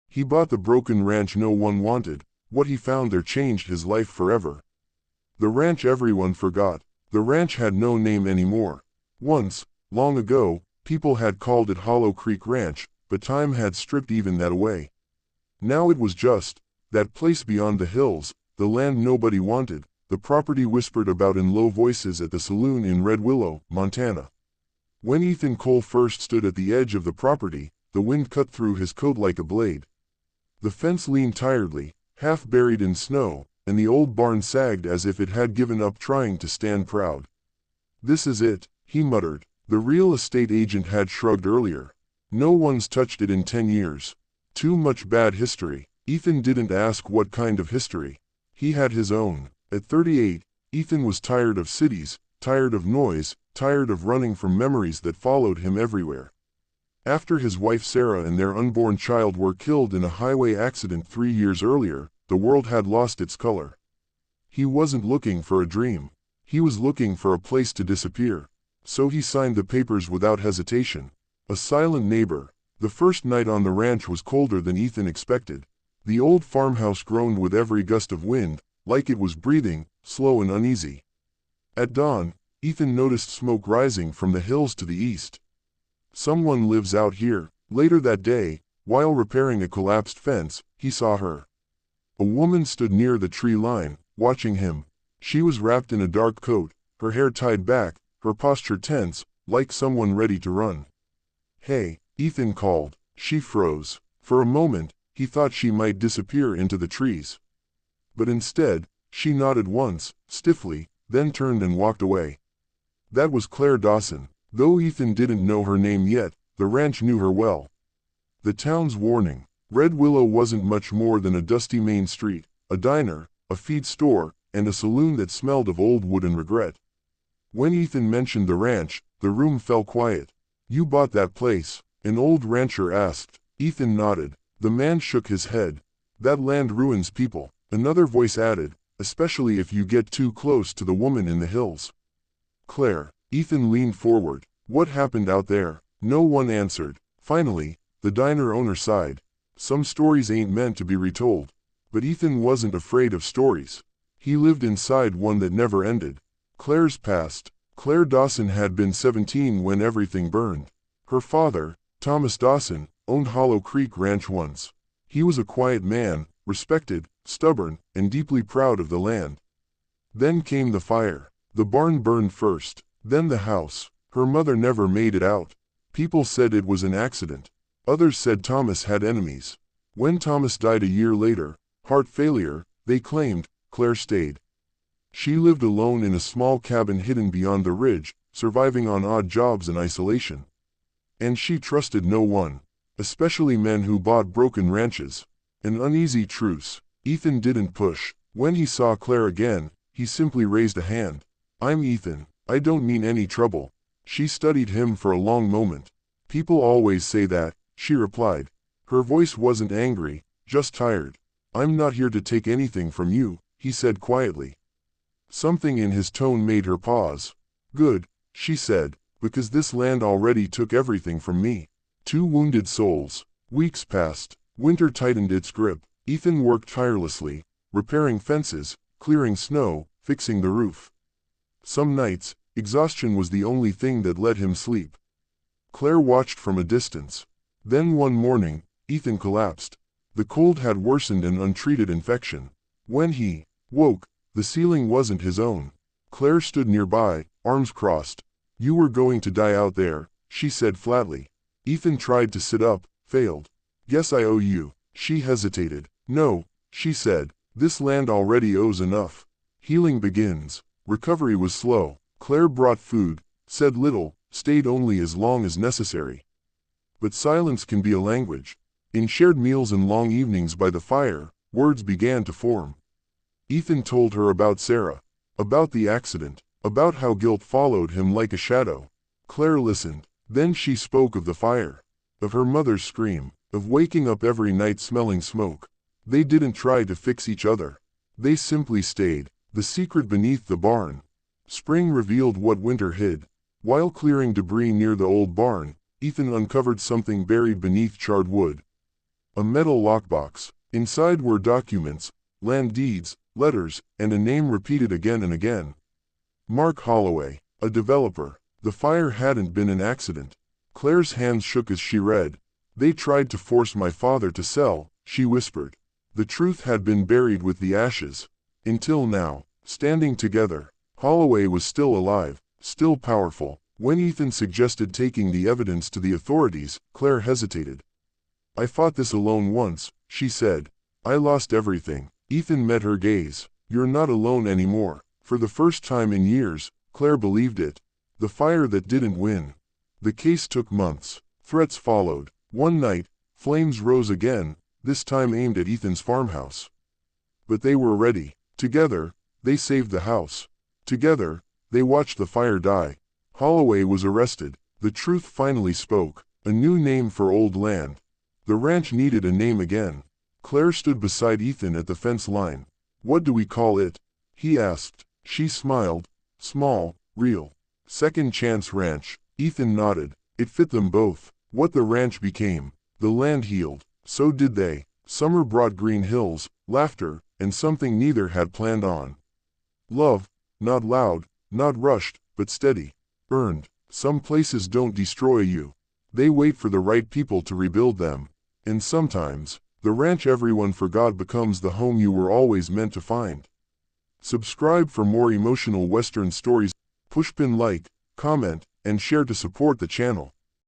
He bought the broken ranch no one wanted. What he found there changed his life forever. The ranch everyone forgot. The ranch had no name anymore. Once, long ago, people had called it Hollow Creek Ranch, but time had stripped even that away. Now it was just that place beyond the hills, the land nobody wanted, the property whispered about in low voices at the saloon in Red Willow, Montana. When Ethan Cole first stood at the edge of the property, the wind cut through his coat like a blade. The fence leaned tiredly, half buried in snow, and the old barn sagged as if it had given up trying to stand proud. "This is it," he muttered. The real estate agent had shrugged earlier. "No one's touched it in 10 years. Too much bad history." Ethan didn't ask what kind of history. He had his own. At 38, Ethan was tired of cities, tired of noise, tired of running from memories that followed him everywhere. After his wife Sarah and their unborn child were killed in a highway accident 3 years earlier, the world had lost its color. He wasn't looking for a dream. He was looking for a place to disappear. So he signed the papers without hesitation. A silent neighbor. The first night on the ranch was colder than Ethan expected. The old farmhouse groaned with every gust of wind, like it was breathing, slow and uneasy. At dawn, Ethan noticed smoke rising from the hills to the east. "Someone lives out here." Later that day, while repairing a collapsed fence, he saw her. A woman stood near the tree line, watching him. She was wrapped in a dark coat, her hair tied back, her posture tense, like someone ready to run. "Hey," Ethan called. She froze. For a moment, he thought she might disappear into the trees. But instead, she nodded once, stiffly, then turned and walked away. That was Claire Dawson. Though Ethan didn't know her name yet, the ranch knew her well. The town's warning. Red Willow wasn't much more than a dusty main street, a diner, a feed store, and a saloon that smelled of old wood and regret. When Ethan mentioned the ranch, the room fell quiet. "You bought that place?" an old rancher asked. Ethan nodded. The man shook his head. "That land ruins people," another voice added, "especially if you get too close to the woman in the hills." "Claire." Ethan leaned forward. "What happened out there?" No one answered. Finally, the diner owner sighed. "Some stories ain't meant to be retold." But Ethan wasn't afraid of stories. He lived inside one that never ended. Claire's past. Claire Dawson had been 17 when everything burned. Her father, Thomas Dawson, owned Hollow Creek Ranch once. He was a quiet man, respected, stubborn, and deeply proud of the land. Then came the fire. The barn burned first, then the house. Her mother never made it out. People said it was an accident. Others said Thomas had enemies. When Thomas died a year later, heart failure, they claimed, Claire stayed. She lived alone in a small cabin hidden beyond the ridge, surviving on odd jobs and isolation. And she trusted no one, especially men who bought broken ranches. An uneasy truce. Ethan didn't push. When he saw Claire again, he simply raised a hand. "I'm Ethan. I don't mean any trouble." She studied him for a long moment. "People always say that," she replied. Her voice wasn't angry, just tired. "I'm not here to take anything from you," he said quietly. Something in his tone made her pause. "Good," she said, "because this land already took everything from me." Two wounded souls. Weeks passed. Winter tightened its grip. Ethan worked tirelessly, repairing fences, clearing snow, fixing the roof. Some nights, exhaustion was the only thing that let him sleep. Claire watched from a distance. Then one morning, Ethan collapsed. The cold had worsened an untreated infection. When he woke, the ceiling wasn't his own. Claire stood nearby, arms crossed. "You were going to die out there," she said flatly. Ethan tried to sit up, failed. "Guess I owe you." She hesitated. "No," she said. "This land already owes enough. Healing begins." Recovery was slow. Claire brought food, said little, stayed only as long as necessary. But silence can be a language. In shared meals and long evenings by the fire, words began to form. Ethan told her about Sarah, about the accident, about how guilt followed him like a shadow. Claire listened. Then she spoke of the fire, of her mother's scream, of waking up every night smelling smoke. They didn't try to fix each other. They simply stayed. The secret beneath the barn. Spring revealed what winter hid. While clearing debris near the old barn, Ethan uncovered something buried beneath charred wood. A metal lockbox. Inside were documents, land deeds, letters, and a name repeated again and again. Mark Holloway, a developer. The fire hadn't been an accident. Claire's hands shook as she read. They tried to force my father to sell, she whispered. The truth had been buried with the ashes. Until now, standing together, Holloway was still alive, still powerful. When Ethan suggested taking the evidence to the authorities, Claire hesitated. I fought this alone once, she said. I lost everything. Ethan met her gaze. You're not alone anymore. For the first time in years, Claire believed it. The fire that didn't win. The case took months. Threats followed. One night, flames rose again, this time aimed at Ethan's farmhouse. But they were ready. Together, they saved the house. Together, they watched the fire die. Holloway was arrested. The truth finally spoke. A new name for old land. The ranch needed a name again. Claire stood beside Ethan at the fence line. What do we call it? He asked. She smiled. Small, real. Second Chance Ranch. Ethan nodded. It fit them both. What the ranch became. The land healed. So did they. Summer brought green hills, laughter, and something neither had planned on. Love. Not loud, not rushed, but steady. Earned. Some places don't destroy you. They wait for the right people to rebuild them. And sometimes, the ranch everyone forgot becomes the home you were always meant to find. Subscribe for more emotional Western stories. Push pin like, comment, and share to support the channel.